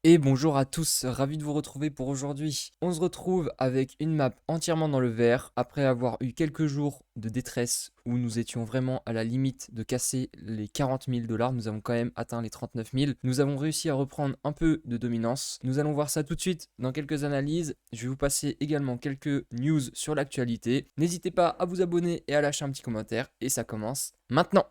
Et bonjour à tous, ravi de vous retrouver pour aujourd'hui. On se retrouve avec une map entièrement dans le vert, après avoir eu quelques jours de détresse où nous étions vraiment à la limite de casser les 40 000 $. Nous avons quand même atteint les 39 000. Nous avons réussi à reprendre un peu de dominance. Nous allons voir ça tout de suite dans quelques analyses. Je vais vous passer également quelques news sur l'actualité. N'hésitez pas à vous abonner et à lâcher un petit commentaire. Et ça commence maintenant.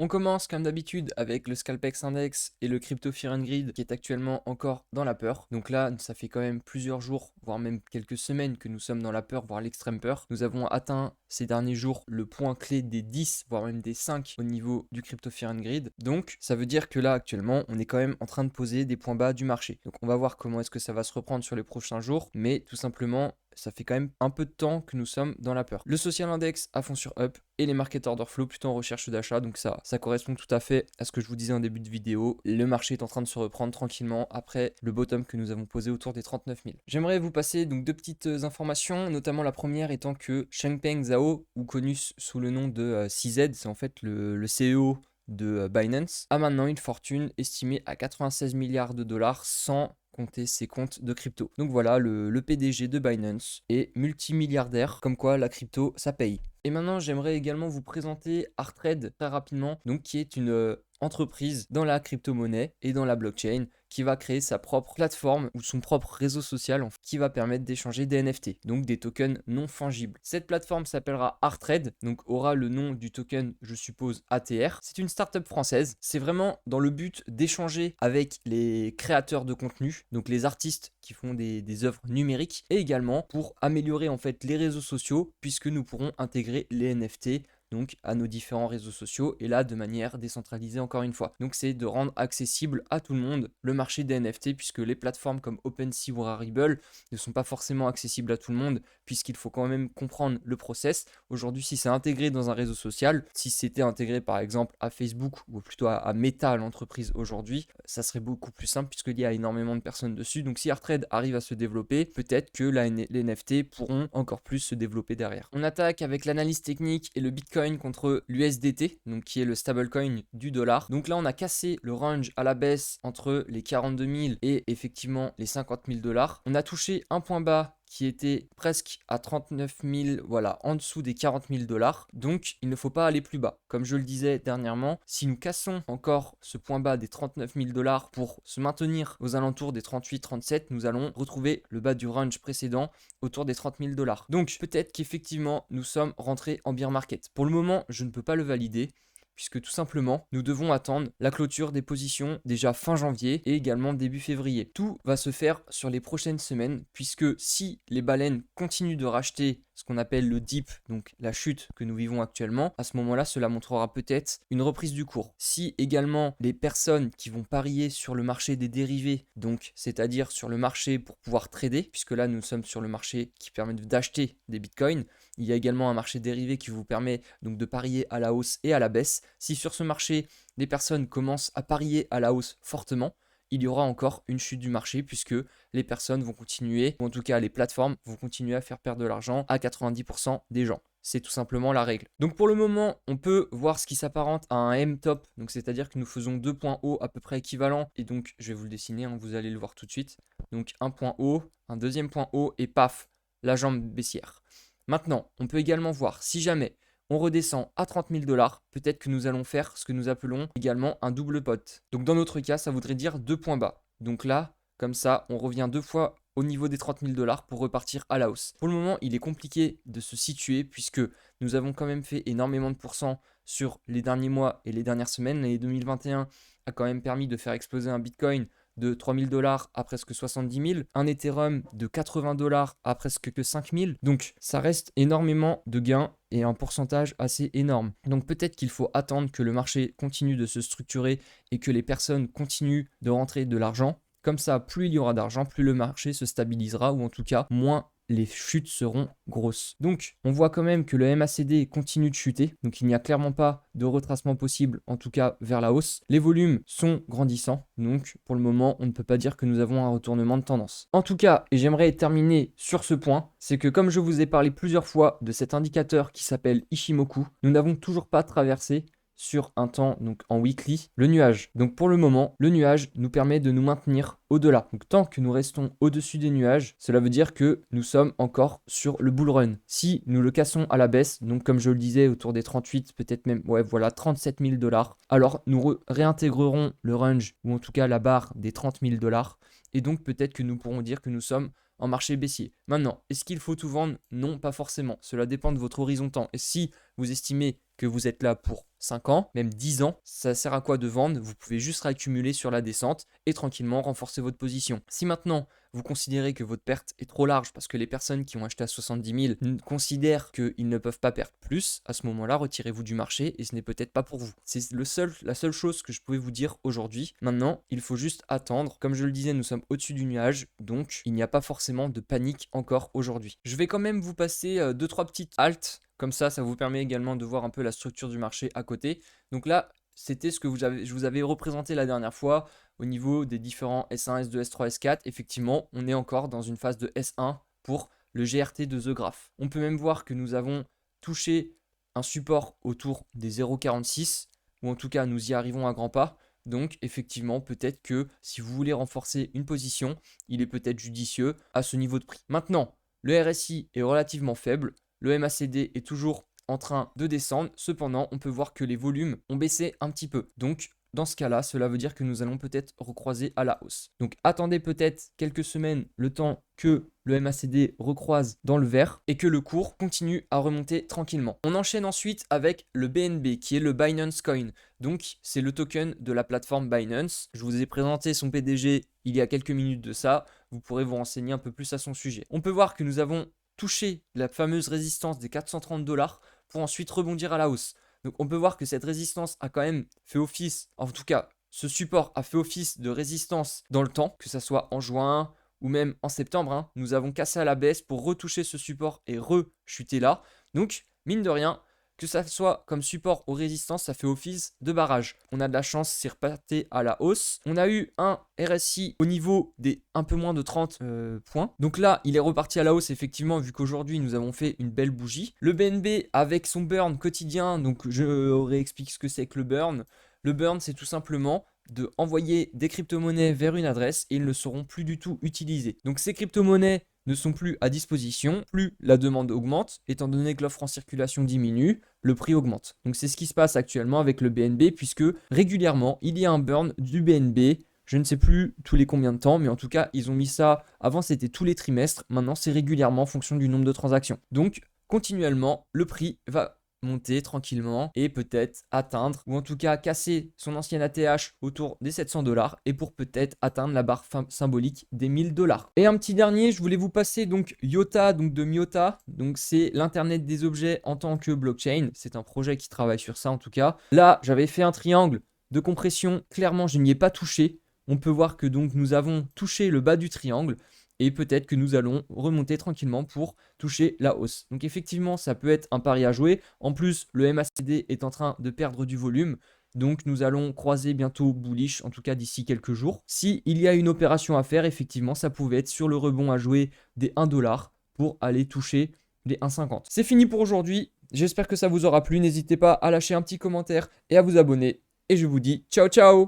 On commence comme d'habitude avec le Scalpex Index et le Crypto Fear and Greed qui est actuellement encore dans la peur. Donc là, ça fait quand même plusieurs jours, voire même quelques semaines que nous sommes dans la peur, voire l'extrême peur. Nous avons atteint ces derniers jours le point clé des 10, voire même des 5 au niveau du Crypto Fear and Greed. Donc ça veut dire que là actuellement, on est quand même en train de poser des points bas du marché. Donc on va voir comment est-ce que ça va se reprendre sur les prochains jours, mais tout simplement, ça fait quand même un peu de temps que nous sommes dans la peur. Le social index à fond sur up et les market order flow plutôt en recherche d'achat. Donc ça correspond tout à fait à ce que je vous disais en début de vidéo. Le marché est en train de se reprendre tranquillement après le bottom que nous avons posé autour des 39 000. J'aimerais vous passer donc deux petites informations, notamment la première étant que Changpeng Zhao, ou connu sous le nom de CZ, c'est en fait le CEO de Binance, a maintenant une fortune estimée à 96 milliards de dollars sans compter ses comptes de crypto. Donc voilà, le PDG de Binance est multimilliardaire, comme quoi la crypto, ça paye. Et maintenant, j'aimerais également vous présenter Arttrade très rapidement, donc qui est une entreprise dans la crypto-monnaie et dans la blockchain qui va créer sa propre plateforme ou son propre réseau social qui va permettre d'échanger des NFT, donc des tokens non fungibles. Cette plateforme s'appellera Arttrade, donc aura le nom du token, je suppose, ATR. C'est une startup française. C'est vraiment dans le but d'échanger avec les créateurs de contenu, donc les artistes qui font des œuvres numériques, et également pour améliorer en fait les réseaux sociaux, puisque nous pourrons intégrer les NFT donc à nos différents réseaux sociaux, et là de manière décentralisée encore une fois. Donc c'est de rendre accessible à tout le monde le marché des NFT, puisque les plateformes comme OpenSea ou Rarible ne sont pas forcément accessibles à tout le monde, puisqu'il faut quand même comprendre le process. Aujourd'hui, si c'est intégré dans un réseau social, si c'était intégré par exemple à Facebook ou plutôt à Meta, l'entreprise aujourd'hui, ça serait beaucoup plus simple puisqu'il y a énormément de personnes dessus. Donc si Arttrade arrive à se développer, peut-être que les NFT pourront encore plus se développer derrière. On attaque avec l'analyse technique et le Bitcoin contre l'USDT, donc qui est le stablecoin du dollar. Donc là, on a cassé le range à la baisse entre les 42 000 et effectivement les 50 000 $. On a touché un point bas qui était presque à 39 000, voilà, en dessous des 40 000 $. Donc, il ne faut pas aller plus bas. Comme je le disais dernièrement, si nous cassons encore ce point bas des 39 000 $ pour se maintenir aux alentours des 38-37, nous allons retrouver le bas du range précédent autour des 30 000 $. Donc, peut-être qu'effectivement, nous sommes rentrés en bear market. Pour le moment, je ne peux pas le valider, puisque tout simplement, nous devons attendre la clôture des positions déjà fin janvier et également début février. Tout va se faire sur les prochaines semaines, puisque si les baleines continuent de racheter ce qu'on appelle le dip, donc la chute que nous vivons actuellement, à ce moment-là, cela montrera peut-être une reprise du cours. Si également les personnes qui vont parier sur le marché des dérivés, donc c'est-à-dire sur le marché pour pouvoir trader, puisque là nous sommes sur le marché qui permet d'acheter des bitcoins, il y a également un marché dérivé qui vous permet donc de parier à la hausse et à la baisse. Si sur ce marché, les personnes commencent à parier à la hausse fortement, il y aura encore une chute du marché puisque les personnes vont continuer, ou en tout cas les plateformes vont continuer à faire perdre de l'argent à 90% des gens. C'est tout simplement la règle. Donc pour le moment, on peut voir ce qui s'apparente à un M-top, donc c'est-à-dire que nous faisons deux points hauts à peu près équivalents, et donc je vais vous le dessiner, vous allez le voir tout de suite. Donc un point haut, un deuxième point haut, et paf, la jambe baissière. Maintenant, on peut également voir si jamais on redescend à 30 000 $, peut-être que nous allons faire ce que nous appelons également un double pot. Donc dans notre cas, ça voudrait dire deux points bas. Donc là, comme ça, on revient deux fois au niveau des 30 000 $ pour repartir à la hausse. Pour le moment, il est compliqué de se situer puisque nous avons quand même fait énormément de pourcents sur les derniers mois et les dernières semaines. L'année 2021 a quand même permis de faire exploser un Bitcoin de 3 000 $ à presque 70 000, un Ethereum de 80 $ à presque que 5 000. Donc ça reste énormément de gains et un pourcentage assez énorme. Donc peut-être qu'il faut attendre que le marché continue de se structurer et que les personnes continuent de rentrer de l'argent. Comme ça, plus il y aura d'argent, plus le marché se stabilisera, ou en tout cas, moins les chutes seront grosses. Donc, on voit quand même que le MACD continue de chuter. Donc, il n'y a clairement pas de retracement possible, en tout cas vers la hausse. Les volumes sont grandissants. Donc, pour le moment, on ne peut pas dire que nous avons un retournement de tendance. En tout cas, et j'aimerais terminer sur ce point, c'est que comme je vous ai parlé plusieurs fois de cet indicateur qui s'appelle Ishimoku, nous n'avons toujours pas traversé sur un temps, donc en weekly, le nuage. Donc pour le moment, le nuage nous permet de nous maintenir au-delà. Donc tant que nous restons au-dessus des nuages, cela veut dire que nous sommes encore sur le bull run. Si nous le cassons à la baisse, donc comme je le disais, autour des 38, peut-être même, ouais voilà, 37 000 $, alors nous réintégrerons le range, ou en tout cas la barre des 30 000 $, et donc peut-être que nous pourrons dire que nous sommes en marché baissier. Maintenant, est-ce qu'il faut tout vendre? Non, pas forcément. Cela dépend de votre horizon temps. Et si vous estimez que vous êtes là pour 5 ans, même 10 ans, ça sert à quoi de vendre? Vous pouvez juste réaccumuler sur la descente et tranquillement renforcer votre position. Si maintenant, vous considérez que votre perte est trop large parce que les personnes qui ont acheté à 70 000 considèrent qu'ils ne peuvent pas perdre plus, à ce moment-là, retirez-vous du marché et ce n'est peut-être pas pour vous. C'est la seule chose que je pouvais vous dire aujourd'hui. Maintenant, il faut juste attendre. Comme je le disais, nous sommes au-dessus du nuage, donc il n'y a pas forcément de panique encore aujourd'hui. Je vais quand même vous passer 2-3 petites haltes. Comme ça vous permet également de voir un peu la structure du marché à côté. Donc là, c'était ce que je vous avais représenté la dernière fois au niveau des différents S1, S2, S3, S4. Effectivement, on est encore dans une phase de S1 pour le GRT de The Graph. On peut même voir que nous avons touché un support autour des 0,46, ou en tout cas, nous y arrivons à grands pas. Donc effectivement, peut-être que si vous voulez renforcer une position, il est peut-être judicieux à ce niveau de prix. Maintenant, le RSI est relativement faible. Le MACD est toujours en train de descendre. Cependant, on peut voir que les volumes ont baissé un petit peu. Donc, dans ce cas-là, cela veut dire que nous allons peut-être recroiser à la hausse. Donc, attendez peut-être quelques semaines le temps que le MACD recroise dans le vert et que le cours continue à remonter tranquillement. On enchaîne ensuite avec le BNB qui est le Binance Coin. Donc, c'est le token de la plateforme Binance. Je vous ai présenté son PDG il y a quelques minutes de ça. Vous pourrez vous renseigner un peu plus à son sujet. On peut voir que nous avons toucher la fameuse résistance des 430 $ pour ensuite rebondir à la hausse. Donc on peut voir que cette résistance a quand même fait office, en tout cas ce support a fait office de résistance dans le temps, que ce soit en juin ou même en septembre. Nous avons cassé à la baisse pour retoucher ce support et rechuter là. Donc mine de rien, que ça soit comme support ou résistance, ça fait office de barrage. On a de la chance, c'est reparti à la hausse. On a eu un RSI au niveau des un peu moins de 30 points. Donc là, il est reparti à la hausse, effectivement, vu qu'aujourd'hui, nous avons fait une belle bougie. Le BNB avec son burn quotidien, donc je réexplique ce que c'est que le burn. Le burn, c'est tout simplement de envoyer des crypto-monnaies vers une adresse et ils ne seront plus du tout utilisés. Donc ces crypto-monnaies ne sont plus à disposition, plus la demande augmente, étant donné que l'offre en circulation diminue, le prix augmente. Donc c'est ce qui se passe actuellement avec le BNB, puisque régulièrement, il y a un burn du BNB, je ne sais plus tous les combien de temps, mais en tout cas, ils ont mis ça, avant c'était tous les trimestres, maintenant c'est régulièrement en fonction du nombre de transactions. Donc continuellement, le prix va monter tranquillement et peut-être atteindre ou en tout cas casser son ancienne ATH autour des 700 $ et pour peut-être atteindre la barre symbolique des 1000 $. Et un petit dernier, je voulais vous passer donc IOTA, donc de Myota, donc c'est l'internet des objets en tant que blockchain, c'est un projet qui travaille sur ça en tout cas. Là, j'avais fait un triangle de compression, clairement je n'y ai pas touché. On peut voir que donc nous avons touché le bas du triangle et peut-être que nous allons remonter tranquillement pour toucher la hausse. Donc effectivement, ça peut être un pari à jouer. En plus, le MACD est en train de perdre du volume. Donc nous allons croiser bientôt bullish, en tout cas d'ici quelques jours. Si il y a une opération à faire, effectivement, ça pouvait être sur le rebond à jouer des 1 $ pour aller toucher les 1,50. C'est fini pour aujourd'hui. J'espère que ça vous aura plu. N'hésitez pas à lâcher un petit commentaire et à vous abonner. Et je vous dis ciao ciao!